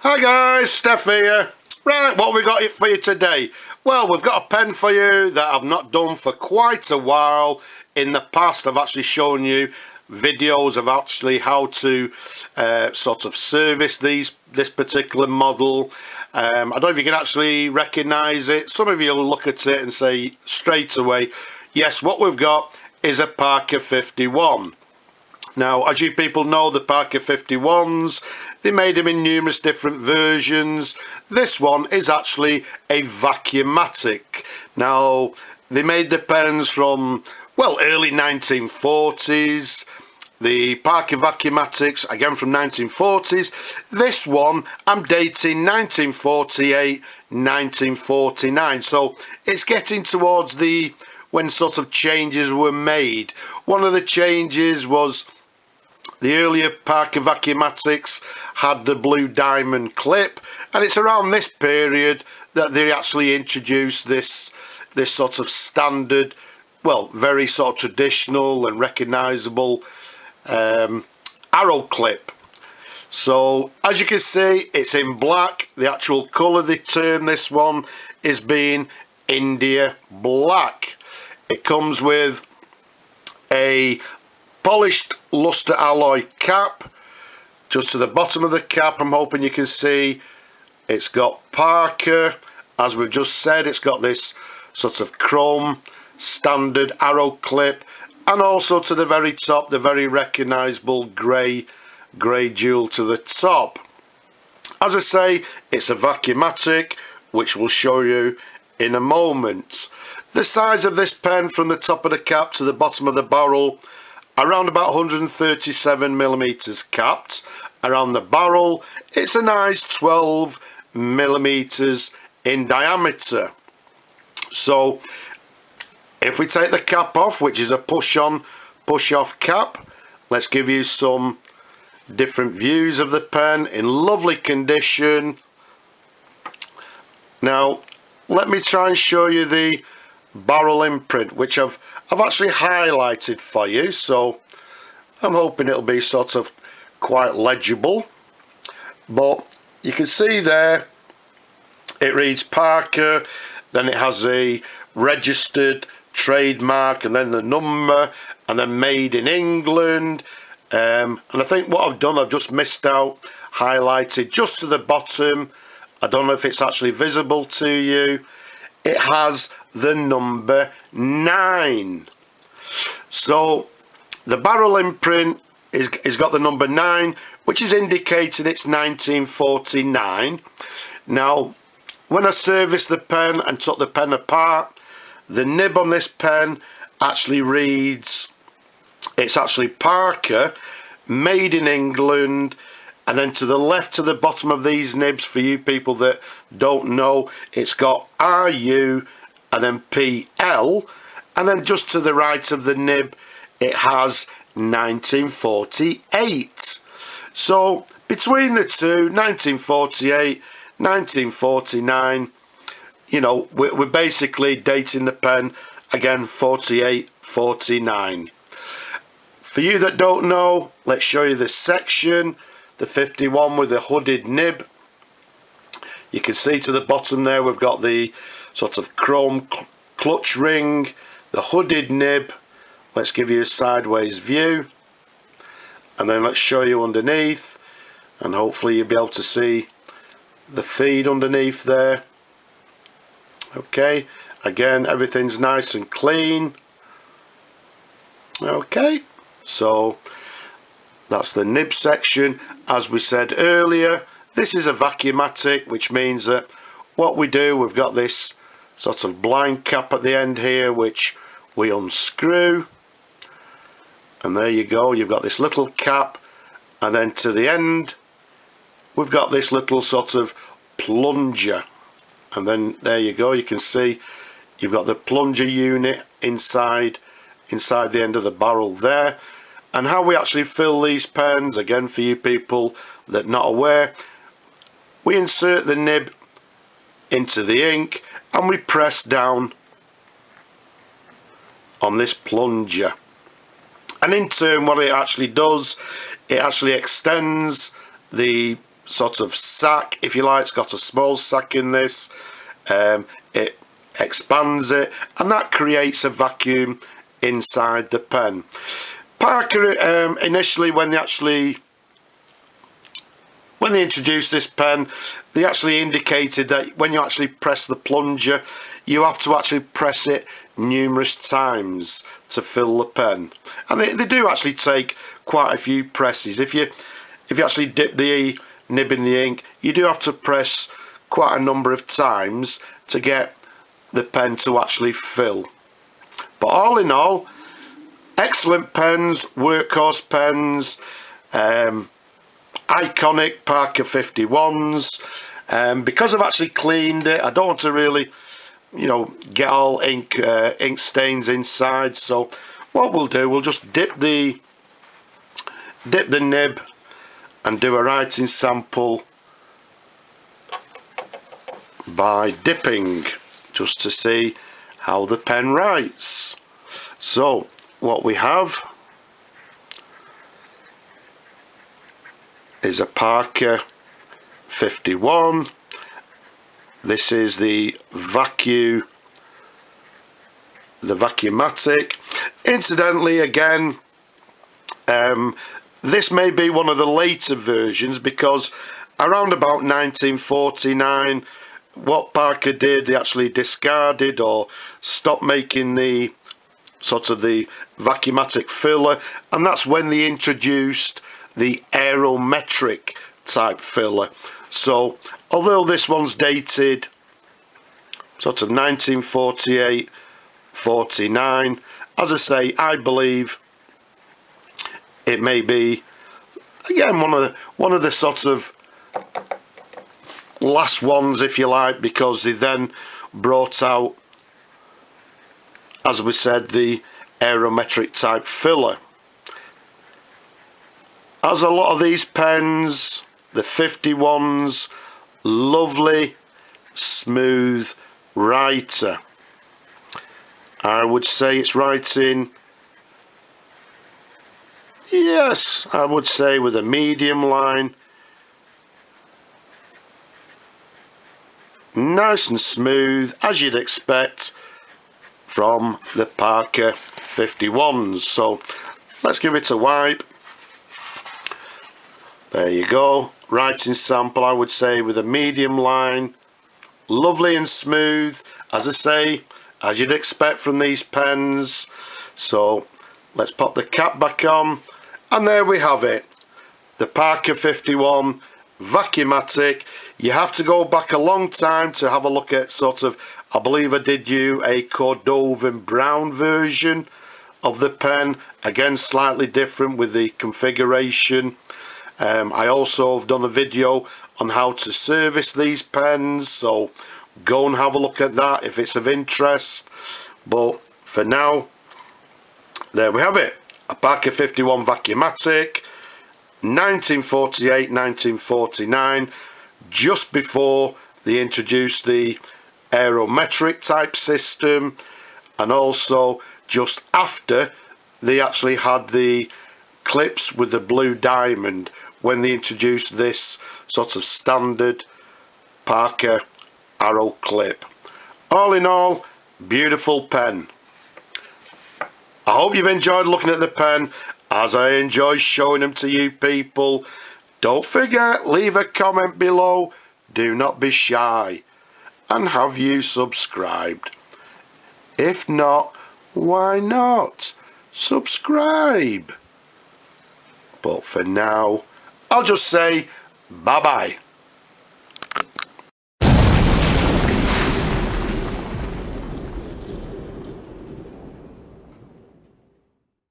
Hi guys, Steph here. Right, what have we got for you today? Well, we've got a pen for you that I've not done for quite a while. In the past, I've actually shown you videos of actually how to sort of service this particular model. I don't know if you can actually recognise it. Some of you will look at it and say straight away, yes, what we've got is a Parker 51. Now, as you people know, the Parker 51s, they made them in numerous different versions. This one is actually a Vacumatic. Now, they made the pens from, well, early 1940s. The Parker Vacumatics, again from 1940s. This one, I'm dating 1948, 1949. So, it's getting towards when sort of changes were made. One of the changes was the earlier Parker Vacumatics had the blue diamond clip, and it's around this period that they actually introduced this sort of standard, well, very sort of traditional and recognisable arrow clip. So as you can see, it's in black. The actual colour they term this one is being India black. It comes with a polished luster alloy cap. Just to the bottom of the cap, I'm hoping you can see it's got Parker. As we've just said, it's got this sort of chrome standard arrow clip, and also to the very top, the very recognisable grey jewel to the top. As I say, it's a Vacumatic, which we'll show you in a moment. The size of this pen from the top of the cap to the bottom of the barrel, around about 137 millimeters capped. Around the barrel, it's a nice 12 millimeters in diameter. So if we take the cap off, which is a push-on, push-off cap, let's give you some different views of the pen in lovely condition. Now, let me try and show you the barrel imprint, which I've actually highlighted for you, so I'm hoping it'll be sort of quite legible. But you can see there it reads Parker, then it has a registered trademark, and then the number, and then made in England. And I think what I've done, I've just missed out, highlighted just to the bottom. I don't know if it's actually visible to you. It has the number 9. So the barrel imprint is got the number 9, which is indicating it's 1949. Now, when I serviced the pen and took the pen apart, the nib on this pen actually reads, it's actually Parker, made in England. And then to the left, to the bottom of these nibs, for you people that don't know, it's got RU and then PL. And then just to the right of the nib, it has 1948. So between the two, 1948, 1949, you know, we're basically dating the pen, again, 48, 49. For you that don't know, let's show you this section. The 51 with the hooded nib. You can see to the bottom there we've got the sort of chrome clutch ring, the hooded nib. Let's give you a sideways view, and then let's show you underneath, and hopefully you'll be able to see the feed underneath there. Okay, again, everything's nice and clean. Okay, so that's the nib section. As we said earlier, this is a Vacumatic, which means that what we do, we've got this sort of blind cap at the end here, which we unscrew. And there you go, you've got this little cap. And then to the end, we've got this little sort of plunger. And then there you go, you can see you've got the plunger unit inside the end of the barrel there. And how we actually fill these pens, again for you people that are not aware, we insert the nib into the ink and we press down on this plunger. And in turn what it actually does, it actually extends the sort of sack, if you like. It's got a small sack in this. It expands it, and that creates a vacuum inside the pen. Parker initially, when they introduced this pen, they actually indicated that when you actually press the plunger, you have to actually press it numerous times to fill the pen, and they do actually take quite a few presses. If you actually dip the nib in the ink, you do have to press quite a number of times to get the pen to actually fill. But all in all, excellent pens, workhorse pens, iconic Parker 51s. Because I've actually cleaned it, I don't want to really, you know, get all ink stains inside. So what we'll do, we'll just dip the nib and do a writing sample by dipping, just to see how the pen writes. So what we have is a Parker 51. This is the Vacumatic. Incidentally, again, this may be one of the later versions, because around about 1949, what Parker did, they actually discarded or stopped making the sort of the Vacumatic filler, and that's when they introduced the aerometric type filler. So although this one's dated sort of 1948-49, as I say, I believe it may be again one of the sort of last ones, if you like, because they then brought out, as we said, the aerometric type filler. As a lot of these pens, the 51s, lovely smooth writer. I would say it's writing, yes, I would say with a medium line. Nice and smooth, as you'd expect from the Parker 51s. So let's give it a wipe. There you go. Writing sample, I would say, with a medium line. Lovely and smooth, as I say, as you'd expect from these pens. So let's pop the cap back on, and there we have it, the Parker 51 Vacumatic. You have to go back a long time to have a look at sort of, I believe I did you a Cordovan brown version of the pen, again slightly different with the configuration. I also have done a video on how to service these pens, so go and have a look at that if it's of interest. But for now, there we have it, a Parker 51 Vacumatic, 1948-1949, just before they introduced the aerometric type system, and also just after they actually had the clips with the blue diamond, when they introduced this sort of standard Parker arrow clip. All in all, beautiful pen. I hope you've enjoyed looking at the pen as I enjoy showing them to you people. Don't forget, leave a comment below, do not be shy, and have you subscribed? If not, why not? Subscribe. But for now, I'll just say bye bye.